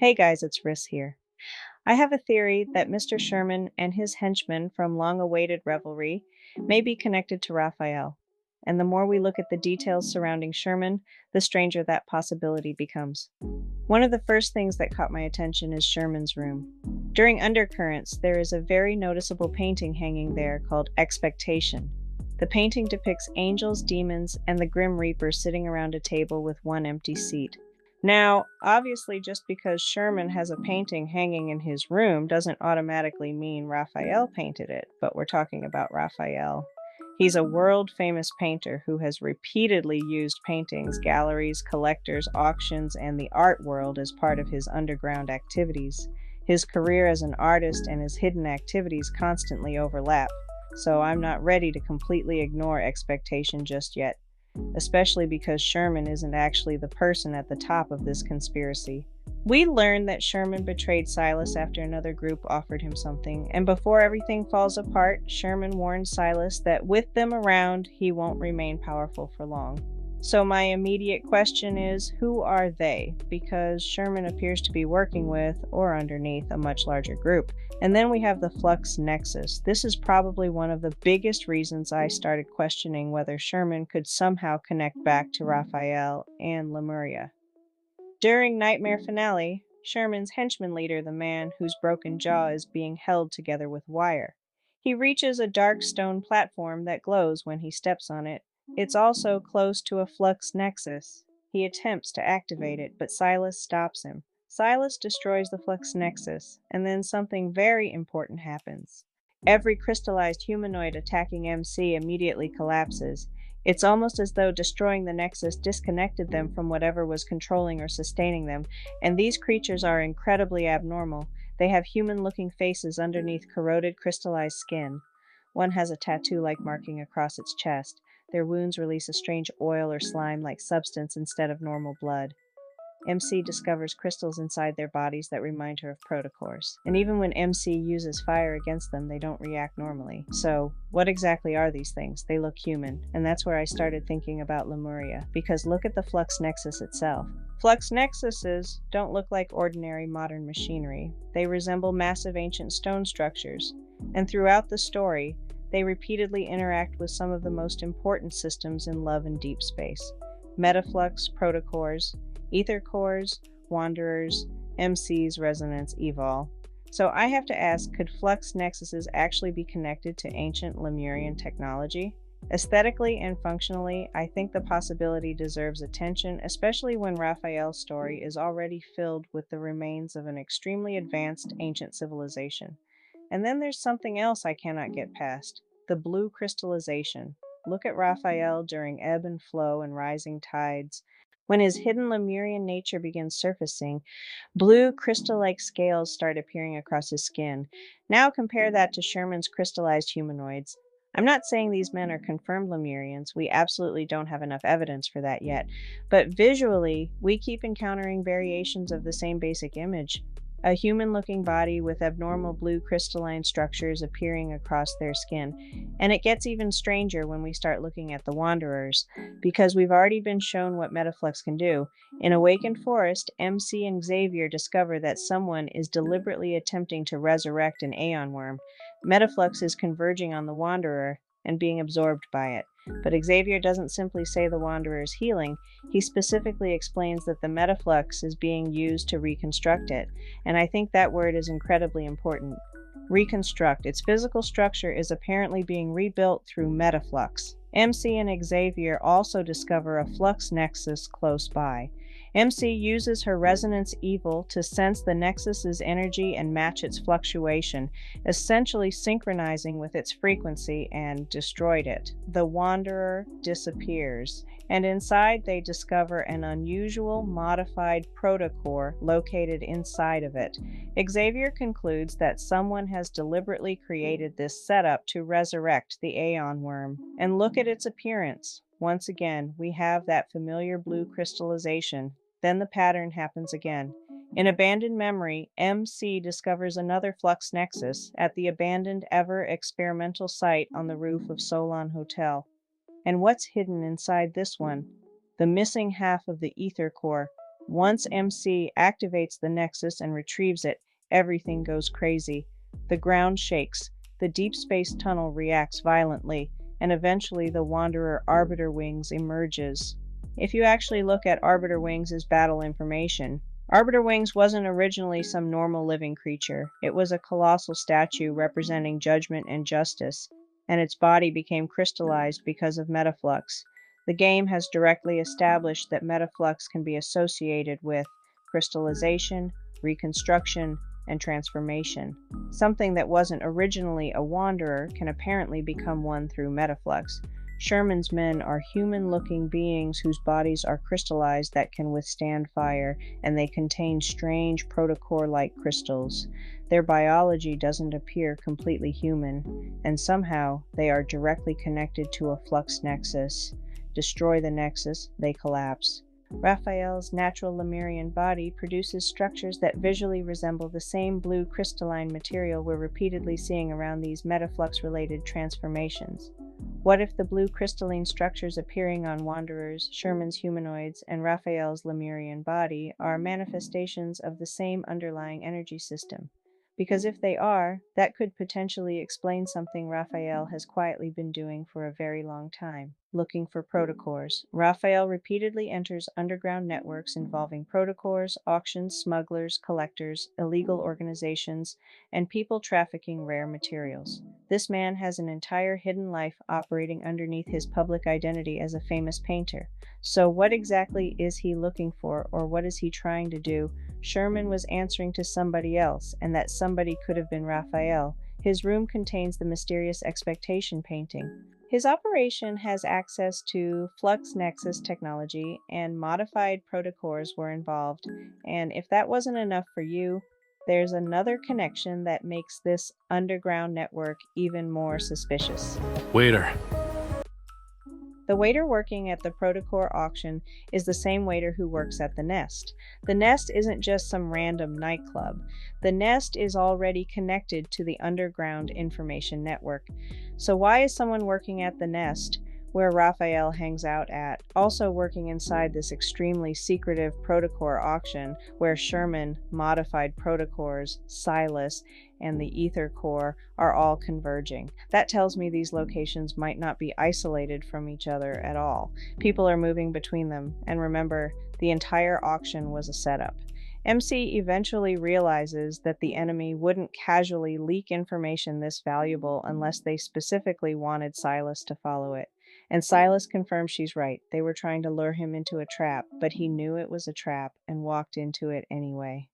Hey guys, it's Riss here. I have a theory that Mr. Sherman and his henchmen from long-awaited revelry may be connected to Raphael. And the more we look at the details surrounding Sherman, the stranger that possibility becomes. One of the first things that caught my attention is Sherman's room. During Undercurrents, there is a very noticeable painting hanging there called Expectation. The painting depicts angels, demons, and the Grim Reaper sitting around a table with one empty seat. Now, obviously, just because Sherman has a painting hanging in his room doesn't automatically mean Raphael painted it, but we're talking about Raphael. He's a world-famous painter who has repeatedly used paintings, galleries, collectors, auctions, and the art world as part of his underground activities. His career as an artist and his hidden activities constantly overlap, so I'm not ready to completely ignore Expectation just yet, especially because Sherman isn't actually the person at the top of this conspiracy. We learn that Sherman betrayed Sylus after another group offered him something, and before everything falls apart, Sherman warns Sylus that with them around, he won't remain powerful for long. So my immediate question is, who are they? Because Sherman appears to be working with, or underneath, a much larger group. And then we have the Flux Nexus. This is probably one of the biggest reasons I started questioning whether Sherman could somehow connect back to Raphael and Lemuria. During Nightmare Finale, Sherman's henchman leader, the man whose broken jaw is being held together with wire. He reaches a dark stone platform that glows when he steps on it. It's also close to a Flux Nexus. He attempts to activate it, but Sylus stops him. Sylus destroys the Flux Nexus, and then something very important happens. Every crystallized humanoid attacking MC immediately collapses. It's almost as though destroying the Nexus disconnected them from whatever was controlling or sustaining them, and these creatures are incredibly abnormal. They have human-looking faces underneath corroded crystallized skin. One has a tattoo-like marking across its chest. Their wounds release a strange oil or slime-like substance instead of normal blood. MC discovers crystals inside their bodies that remind her of Protocores. And even when MC uses fire against them, they don't react normally. So, what exactly are these things? They look human. And that's where I started thinking about Lemuria. Because look at the Flux Nexus itself. Flux Nexuses don't look like ordinary modern machinery. They resemble massive ancient stone structures. And throughout the story, they repeatedly interact with some of the most important systems in love and deep space. Metaflux, Protocores, Ether cores, Wanderers, MCs, Resonance, Evol. So I have to ask, could Flux Nexuses actually be connected to ancient Lemurian technology? Aesthetically and functionally, I think the possibility deserves attention, especially when Raphael's story is already filled with the remains of an extremely advanced ancient civilization. And then there's something else I cannot get past, the blue crystallization. Look at Raphael during ebb and flow and rising tides. When his hidden Lemurian nature begins surfacing, blue crystal-like scales start appearing across his skin. Now compare that to Sherman's crystallized humanoids. I'm not saying these men are confirmed Lemurians. We absolutely don't have enough evidence for that yet. But visually, we keep encountering variations of the same basic image. A human-looking body with abnormal blue crystalline structures appearing across their skin. And it gets even stranger when we start looking at the Wanderers, because we've already been shown what Metaflux can do. In Awakened Forest, MC and Xavier discover that someone is deliberately attempting to resurrect an Aeon worm. Metaflux is converging on the Wanderer and being absorbed by it. But Xavier doesn't simply say the Wanderer is healing, he specifically explains that the Metaflux is being used to reconstruct it, and I think that word is incredibly important. Reconstruct. Its physical structure is apparently being rebuilt through Metaflux. MC and Xavier also discover a Flux Nexus close by. MC uses her Resonance Evil to sense the Nexus's energy and match its fluctuation, essentially synchronizing with its frequency, and destroyed it. The Wanderer disappears, and inside they discover an unusual modified protocore located inside of it. Xavier concludes that someone has deliberately created this setup to resurrect the Aeon worm. And look at its appearance. Once again, we have that familiar blue crystallization. Then the pattern happens again. In Abandoned Memory, MC discovers another Flux Nexus at the abandoned Ever experimental site on the roof of Solon Hotel. And what's hidden inside this one? The missing half of the ether core. Once MC activates the Nexus and retrieves it, everything goes crazy. The ground shakes, the deep space tunnel reacts violently, and eventually the Wanderer Arbiter Wings emerges. If you actually look at Arbiter Wings as battle information, Arbiter Wings wasn't originally some normal living creature. It was a colossal statue representing judgment and justice, and its body became crystallized because of metaflux. The game has directly established that metaflux can be associated with crystallization, reconstruction, and transformation. Something that wasn't originally a wanderer can apparently become one through metaflux. Sherman's men are human-looking beings whose bodies are crystallized that can withstand fire, and they contain strange protocore-like crystals. Their biology doesn't appear completely human, and somehow they are directly connected to a flux nexus. Destroy the nexus, they collapse. Raphael's natural Lemurian body produces structures that visually resemble the same blue crystalline material we're repeatedly seeing around these metaflux-related transformations. What if the blue crystalline structures appearing on Wanderers, Sherman's humanoids, and Raphael's Lemurian body are manifestations of the same underlying energy system? Because if they are, that could potentially explain something Raphael has quietly been doing for a very long time, looking for protocores. Raphael repeatedly enters underground networks involving protocores, auctions, smugglers, collectors, illegal organizations, and people trafficking rare materials. This man has an entire hidden life operating underneath his public identity as a famous painter. So what exactly is he looking for, or what is he trying to do? Sherman was answering to somebody else, and that somebody could have been Raphael. His room contains the mysterious expectation painting. His operation has access to Flux Nexus technology, and modified protocores were involved. And if that wasn't enough for you, there's another connection that makes this underground network even more suspicious. Waiter. The waiter working at the Protocore auction is the same waiter who works at the Nest. The Nest isn't just some random nightclub. The Nest is already connected to the underground information network. So why is someone working at the Nest, where Raphael hangs out at, also working inside this extremely secretive Protocore auction where Sherman, modified Protocores, Sylus, and the Ether Core are all converging? That tells me these locations might not be isolated from each other at all. People are moving between them, and remember, the entire auction was a setup. MC eventually realizes that the enemy wouldn't casually leak information this valuable unless they specifically wanted Silas to follow it. And Silas confirms she's right. They were trying to lure him into a trap, but he knew it was a trap and walked into it anyway.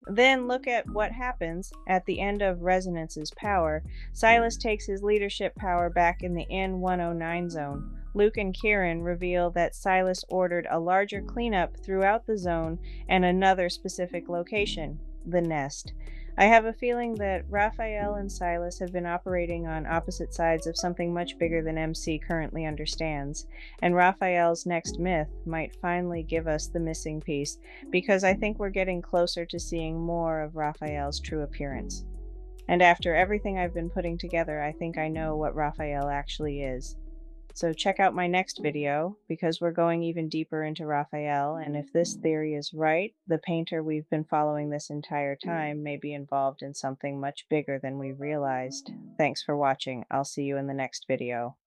Then look at what happens at the end of Resonance's power. Silas takes his leadership power back in the N109 zone. Luke and Kieran reveal that Silas ordered a larger cleanup throughout the zone and another specific location, the Nest. I have a feeling that Raphael and Silas have been operating on opposite sides of something much bigger than MC currently understands, and Raphael's next myth might finally give us the missing piece, because I think we're getting closer to seeing more of Raphael's true appearance. And after everything I've been putting together, I think I know what Raphael actually is. So check out my next video, because we're going even deeper into Raphael, and if this theory is right, the painter we've been following this entire time may be involved in something much bigger than we realized. Thanks for watching. I'll see you in the next video.